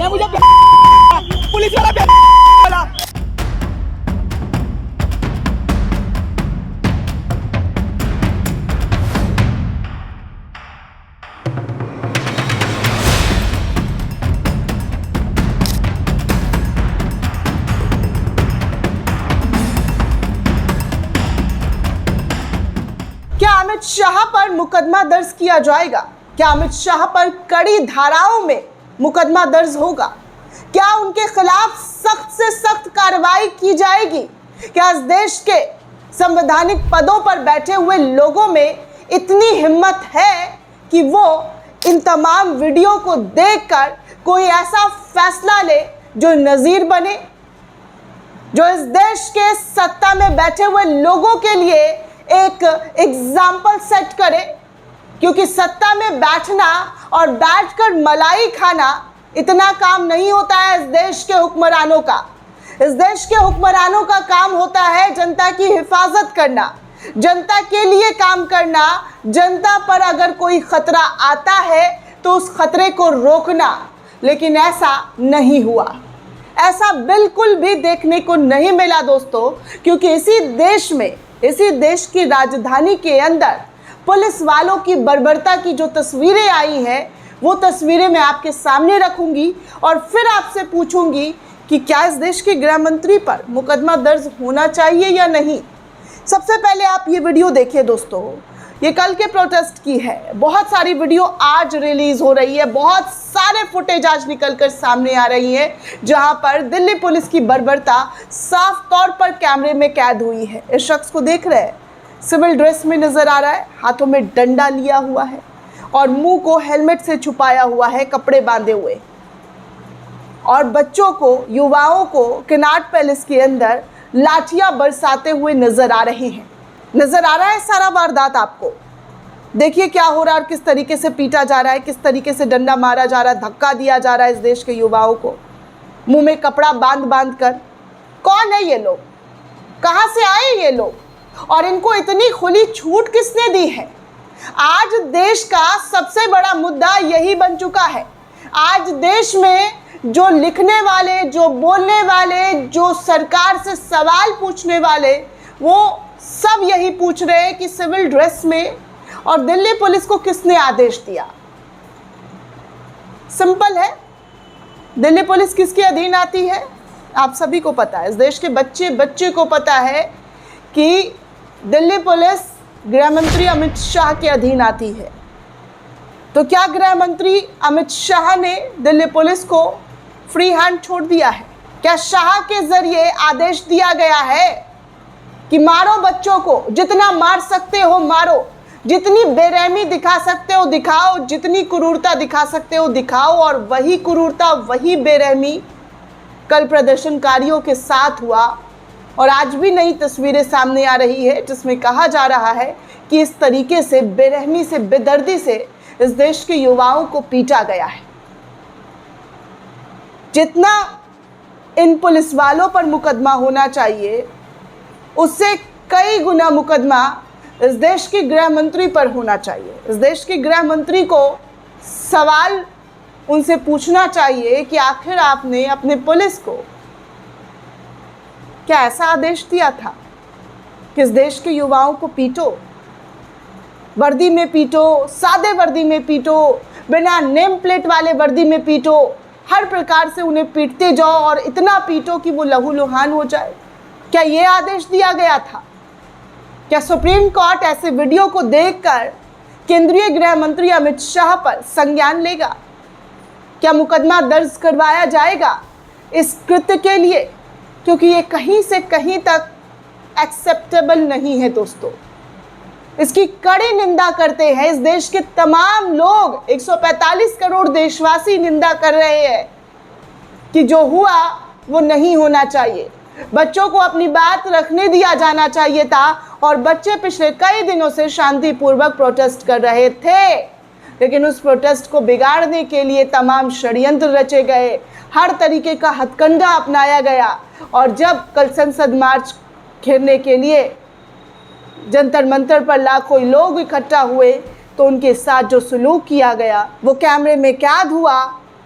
ये मुझे पुलिस वाला क्या अमित शाह पर मुकदमा दर्ज किया जाएगा? क्या अमित शाह पर कड़ी धाराओं में मुकदमा दर्ज होगा? क्या उनके खिलाफ सख्त से सख्त कार्रवाई की जाएगी? क्या इस देश के संवैधानिक पदों पर बैठे हुए लोगों में इतनी हिम्मत है कि वो इन तमाम वीडियो को देखकर कोई ऐसा फैसला ले जो नज़ीर बने, जो इस देश के सत्ता में बैठे हुए लोगों के लिए एक एग्जाम्पल सेट करे? क्योंकि सत्ता में बैठना और बैठकर मलाई खाना इतना काम नहीं होता है इस देश के हुक्मरानों का। इस देश के हुक्मरानों का काम होता है जनता की हिफाजत करना, जनता के लिए काम करना, जनता पर अगर कोई खतरा आता है तो उस खतरे को रोकना। लेकिन ऐसा नहीं हुआ, ऐसा बिल्कुल भी देखने को नहीं मिला दोस्तों, क्योंकि इसी देश में, इसी देश की राजधानी के अंदर पुलिस वालों की बर्बरता की जो तस्वीरें आई हैं वो तस्वीरें मैं आपके सामने रखूंगी और फिर आपसे पूछूंगी कि क्या इस देश के गृह मंत्री पर मुकदमा दर्ज होना चाहिए या नहीं। सबसे पहले आप ये वीडियो देखिए दोस्तों, ये कल के प्रोटेस्ट की है। बहुत सारी वीडियो आज रिलीज हो रही है, बहुत सारे फुटेज आज निकल कर सामने आ रही है जहां पर दिल्ली पुलिस की बर्बरता साफ तौर पर कैमरे में कैद हुई है। इस शख्स को देख रहे हैं, सिविल ड्रेस में नजर आ रहा है, हाथों में डंडा लिया हुआ है और मुंह को हेलमेट से छुपाया हुआ है, कपड़े बांधे हुए, और बच्चों को, युवाओं को किनाट पैलेस के अंदर लाठियां बरसाते हुए नजर आ रहे हैं। नजर आ रहा है सारा वारदात आपको। देखिए क्या हो रहा है और किस तरीके से पीटा जा रहा है, किस तरीके से डंडा मारा जा रहा है, धक्का दिया जा रहा है इस देश के युवाओं को, मुंह में कपड़ा बांध बांध कर। कौन है ये लोग? कहां से आए ये लोग? और इनको इतनी खुली छूट किसने दी है? आज देश का सबसे बड़ा मुद्दा यही बन चुका है। आज देश में जो लिखने वाले, जो बोलने वाले, जो सरकार से सवाल पूछने वाले, वो सब यही पूछ रहे हैं कि सिविल ड्रेस में और दिल्ली पुलिस को किसने आदेश दिया। सिंपल है, दिल्ली पुलिस किसके अधीन आती है आप सभी को पता है। इस देश के बच्चे बच्चे को पता है कि दिल्ली पुलिस गृह मंत्री अमित शाह के अधीन आती है। तो क्या गृह मंत्री अमित शाह ने दिल्ली पुलिस को फ्री हैंड छोड़ दिया है? क्या शाह के जरिए आदेश दिया गया है कि मारो बच्चों को, जितना मार सकते हो मारो, जितनी बेरहमी दिखा सकते हो दिखाओ, जितनी क्रूरता दिखा सकते हो दिखाओ? और वही क्रूरता, वही बेरहमी कल प्रदर्शनकारियों के साथ हुआ और आज भी नई तस्वीरें सामने आ रही है जिसमें कहा जा रहा है कि इस तरीके से बेरहमी से, बेदर्दी से इस देश के युवाओं को पीटा गया है। जितना इन पुलिस वालों पर मुकदमा होना चाहिए उससे कई गुना मुकदमा इस देश के गृह मंत्री पर होना चाहिए। इस देश के गृह मंत्री को सवाल उनसे पूछना चाहिए कि आखिर आपने अपने पुलिस को क्या ऐसा आदेश दिया था कि इस देश के युवाओं को पीटो, वर्दी में पीटो, सादे वर्दी में पीटो, बिना नेम प्लेट वाले वर्दी में पीटो, हर प्रकार से उन्हें पीटते जाओ और इतना पीटो कि वो लहूलुहान हो जाए। क्या ये आदेश दिया गया था? क्या सुप्रीम कोर्ट ऐसे वीडियो को देखकर केंद्रीय गृह मंत्री अमित शाह पर संज्ञान लेगा? क्या मुकदमा दर्ज करवाया जाएगा इस कृत्य के लिए? क्योंकि ये कहीं से कहीं तक एक्सेप्टेबल नहीं है दोस्तों। इसकी कड़ी निंदा करते हैं इस देश के तमाम लोग। 145 करोड़ देशवासी निंदा कर रहे हैं कि जो हुआ वो नहीं होना चाहिए। बच्चों को अपनी बात रखने दिया जाना चाहिए था और बच्चे पिछले कई दिनों से शांतिपूर्वक प्रोटेस्ट कर रहे थे, लेकिन उस प्रोटेस्ट को बिगाड़ने के लिए तमाम षड्यंत्र रचे गए, हर तरीके का हथकंडा अपनाया गया। और जब कल संसद मार्च घेरने के लिए जंतर मंतर पर लाखों लोग इकट्ठा हुए तो उनके साथ जो सलूक किया गया वो कैमरे में कैद हुआ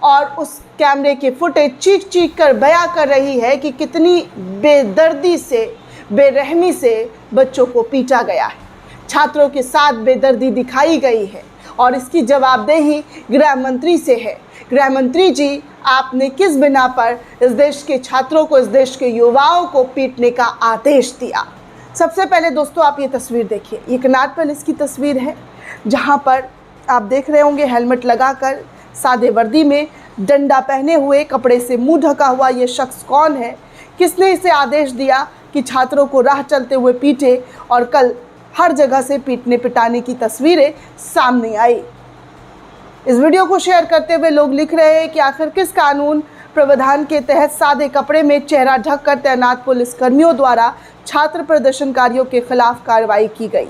और उस कैमरे के फुटेज चीख चीख कर बयां कर रही है कि कितनी बेदर्दी से, बेरहमी से बच्चों को पीटा गया है, छात्रों के साथ बेदर्दी दिखाई गई है और इसकी जवाबदेही गृह मंत्री से है। गृह मंत्री जी, आपने किस बिना पर इस देश के छात्रों को, इस देश के युवाओं को पीटने का आदेश दिया? सबसे पहले दोस्तों आप ये तस्वीर देखिए, ये कनाट पैलेस की तस्वीर है जहाँ पर आप देख रहे होंगे हेलमेट लगाकर, सादे वर्दी में, डंडा पहने हुए, कपड़े से मुंह ढका हुआ ये शख्स कौन है? किसने इसे आदेश दिया कि छात्रों को राह चलते हुए पीटे? और कल हर जगह से पीटने पिटाने की तस्वीरें सामने आई। इस वीडियो को शेयर करते हुए लोग लिख रहे हैं कि आखिर किस कानून प्रावधान के तहत सादे कपड़े में चेहरा ढककर तैनात पुलिसकर्मियों द्वारा छात्र प्रदर्शनकारियों के खिलाफ कार्रवाई की गई?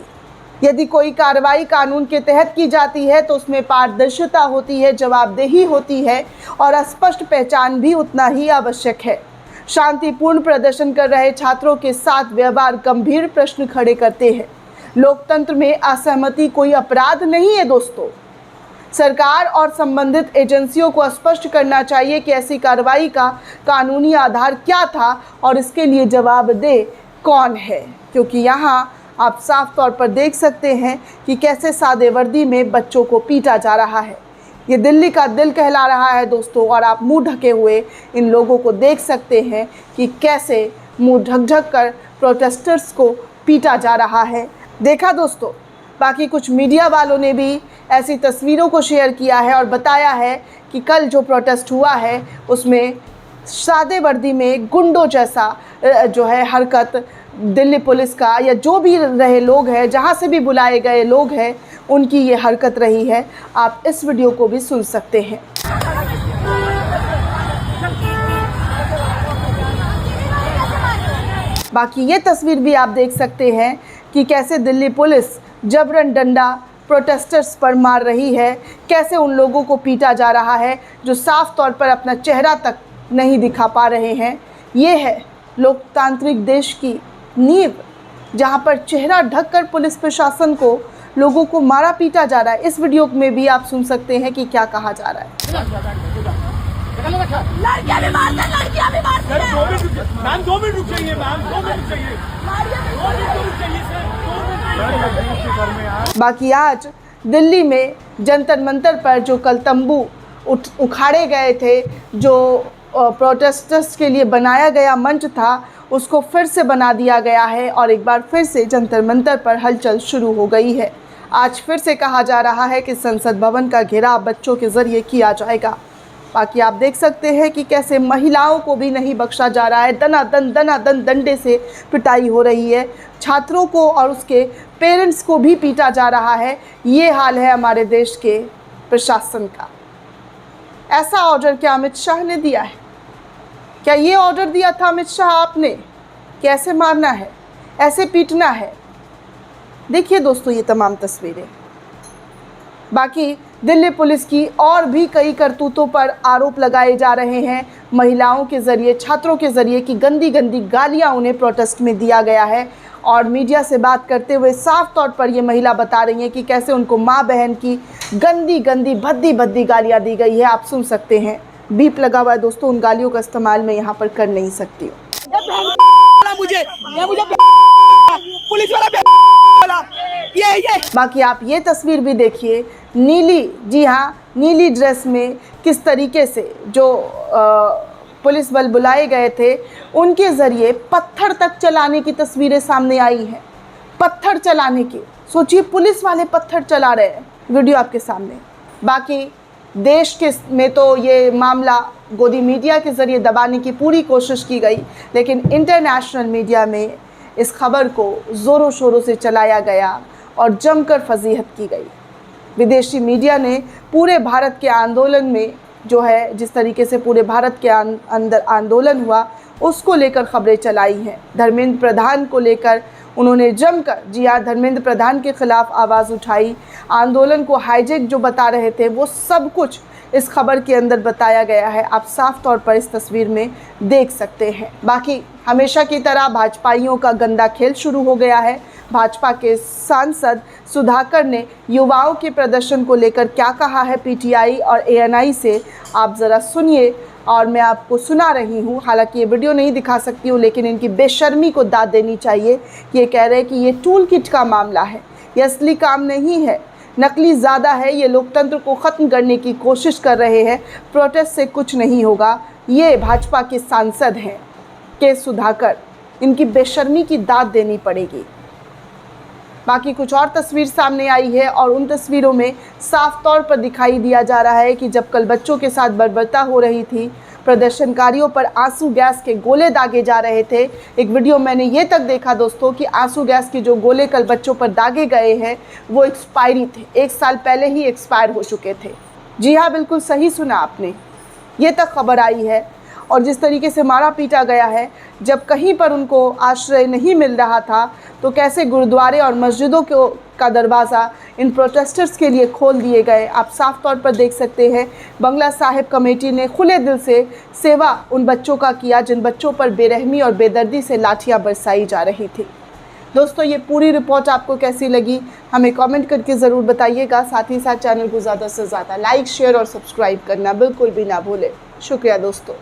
यदि कोई कार्रवाई कानून के तहत की जाती है तो उसमें पारदर्शिता होती है, जवाबदेही होती है और स्पष्ट पहचान भी उतना ही आवश्यक है। शांतिपूर्ण प्रदर्शन कर रहे छात्रों के साथ व्यवहार गंभीर प्रश्न खड़े करते हैं। लोकतंत्र में असहमति कोई अपराध नहीं है दोस्तों। सरकार और संबंधित एजेंसियों को स्पष्ट करना चाहिए कि ऐसी कार्रवाई का कानूनी आधार क्या था और इसके लिए जवाबदेह कौन है, क्योंकि यहाँ आप साफ तौर पर देख सकते हैं कि कैसे सादे वर्दी में बच्चों को पीटा जा रहा है। ये दिल्ली का दिल कहला रहा है दोस्तों, और आप मुंह ढके हुए इन लोगों को देख सकते हैं कि कैसे मुंह ढक ढक कर प्रोटेस्टर्स को पीटा जा रहा है। देखा दोस्तों, बाकी कुछ मीडिया वालों ने भी ऐसी तस्वीरों को शेयर किया है और बताया है कि कल जो प्रोटेस्ट हुआ है उसमें सादे वर्दी में गुंडों जैसा जो है हरकत दिल्ली पुलिस का या जो भी रहे लोग हैं, जहां से भी बुलाए गए लोग हैं, उनकी ये हरकत रही है। आप इस वीडियो को भी सुन सकते हैं। बाकी ये तस्वीर भी आप देख सकते हैं कि कैसे दिल्ली पुलिस जबरन डंडा प्रोटेस्टर्स पर मार रही है, कैसे उन लोगों को पीटा जा रहा है जो साफ तौर पर अपना चेहरा तक नहीं दिखा पा रहे हैं। ये है लोकतांत्रिक देश की नींव, जहां पर चेहरा ढककर पुलिस प्रशासन को, लोगों को मारा पीटा जा रहा है। इस वीडियो में भी आप सुन सकते हैं कि क्या कहा जा रहा है। लड़कियां भी मारते हैं, लड़कियां भी मारते हैं। मैम 2 मिनट रुक जाइए, मैम 2 मिनट रुक जाइए। बाकी आज दिल्ली में जंतर मंतर पर जो कल तंबू उखाड़े गए थे, जो प्रोटेस्टर्स के लिए बनाया गया मंच था, उसको फिर से बना दिया गया है और एक बार फिर से जंतर मंतर पर हलचल शुरू हो गई है। आज फिर से कहा जा रहा है कि संसद भवन का घेराव बच्चों के ज़रिए किया जाएगा। बाकी आप देख सकते हैं कि कैसे महिलाओं को भी नहीं बख्शा जा रहा है, दनादन डंडे से पिटाई हो रही है, छात्रों को और उसके पेरेंट्स को भी पीटा जा रहा है। ये हाल है हमारे देश के प्रशासन का। ऐसा ऑर्डर क्या अमित शाह ने दिया है? क्या ये ऑर्डर दिया था अमित शाह आपने? कैसे मारना है, ऐसे पीटना है? देखिए दोस्तों ये तमाम तस्वीरें। बाकी दिल्ली पुलिस की और भी कई करतूतों पर आरोप लगाए जा रहे हैं, महिलाओं के ज़रिए, छात्रों के ज़रिए, कि गंदी गंदी गालियां उन्हें प्रोटेस्ट में दिया गया है। और मीडिया से बात करते हुए साफ तौर पर ये महिला बता रही हैं कि कैसे उनको माँ बहन की गंदी गंदी भद्दी भद्दी गालियाँ दी गई है। आप सुन सकते हैं, बीप लगा हुआ है दोस्तों, उन गालियों का इस्तेमाल मैं यहाँ पर कर नहीं सकती हूँ। मुझे पुलिस वाला ये बाकी आप ये तस्वीर भी देखिए, नीली, जी हाँ, नीली ड्रेस में किस तरीके से जो पुलिस बल बुलाए गए थे उनके ज़रिए पत्थर तक चलाने की तस्वीरें सामने आई हैं। पत्थर चलाने की, सोचिए पुलिस वाले पत्थर चला रहे हैं, वीडियो आपके सामने। बाकी देश के में तो ये मामला गोदी मीडिया के ज़रिए दबाने की पूरी कोशिश की गई, लेकिन इंटरनेशनल मीडिया में इस खबर को ज़ोरों शोरों से चलाया गया और जमकर फजीहत की गई। विदेशी मीडिया ने पूरे भारत के आंदोलन में जो है, जिस तरीके से पूरे भारत के अंदर आंदोलन हुआ, उसको लेकर खबरें चलाई हैं। धर्मेंद्र प्रधान को लेकर उन्होंने जमकर, जी हाँ, धर्मेंद्र प्रधान के ख़िलाफ़ आवाज़ उठाई। आंदोलन को हाईजैक जो बता रहे थे, वो सब कुछ इस खबर के अंदर बताया गया है, आप साफ तौर पर इस तस्वीर में देख सकते हैं। बाकी हमेशा की तरह भाजपाइयों का गंदा खेल शुरू हो गया है। भाजपा के सांसद सुधाकर ने युवाओं के प्रदर्शन को लेकर क्या कहा है पीटीआई और एएनआई से, आप ज़रा सुनिए और मैं आपको सुना रही हूँ। हालांकि ये वीडियो नहीं दिखा सकती हूँ, लेकिन इनकी बेशर्मी को दाद देनी चाहिए कि ये कह रहे हैं कि ये टूल किट का मामला है, ये असली काम नहीं है, नकली ज़्यादा है, ये लोकतंत्र को ख़त्म करने की कोशिश कर रहे हैं, प्रोटेस्ट से कुछ नहीं होगा। ये भाजपा के सांसद हैं के सुधाकर, इनकी बेशर्मी की दाद देनी पड़ेगी। बाकी कुछ और तस्वीर सामने आई है और उन तस्वीरों में साफ तौर पर दिखाई दिया जा रहा है कि जब कल बच्चों के साथ बर्बरता हो रही थी, प्रदर्शनकारियों पर आंसू गैस के गोले दागे जा रहे थे। एक वीडियो मैंने ये तक देखा दोस्तों कि आंसू गैस के जो गोले कल बच्चों पर दागे गए हैं वो एक्सपायरी थे, 1 साल पहले ही एक्सपायर हो चुके थे। जी हाँ, बिल्कुल सही सुना आपने, ये तक खबर आई है। और जिस तरीके से मारा पीटा गया है, जब कहीं पर उनको आश्रय नहीं मिल रहा था तो कैसे गुरुद्वारे और मस्जिदों का दरवाज़ा इन प्रोटेस्टर्स के लिए खोल दिए गए, आप साफ तौर पर देख सकते हैं। बंगला साहिब कमेटी ने खुले दिल से सेवा उन बच्चों का किया जिन बच्चों पर बेरहमी और बेदर्दी से लाठियां बरसाई जा रही थी। दोस्तों, ये पूरी रिपोर्ट आपको कैसी लगी हमें कमेंट करके ज़रूर बताइएगा। साथ ही साथ चैनल को ज़्यादा से ज़्यादा लाइक, शेयर और सब्सक्राइब करना बिल्कुल भी ना भूलें। शुक्रिया दोस्तों।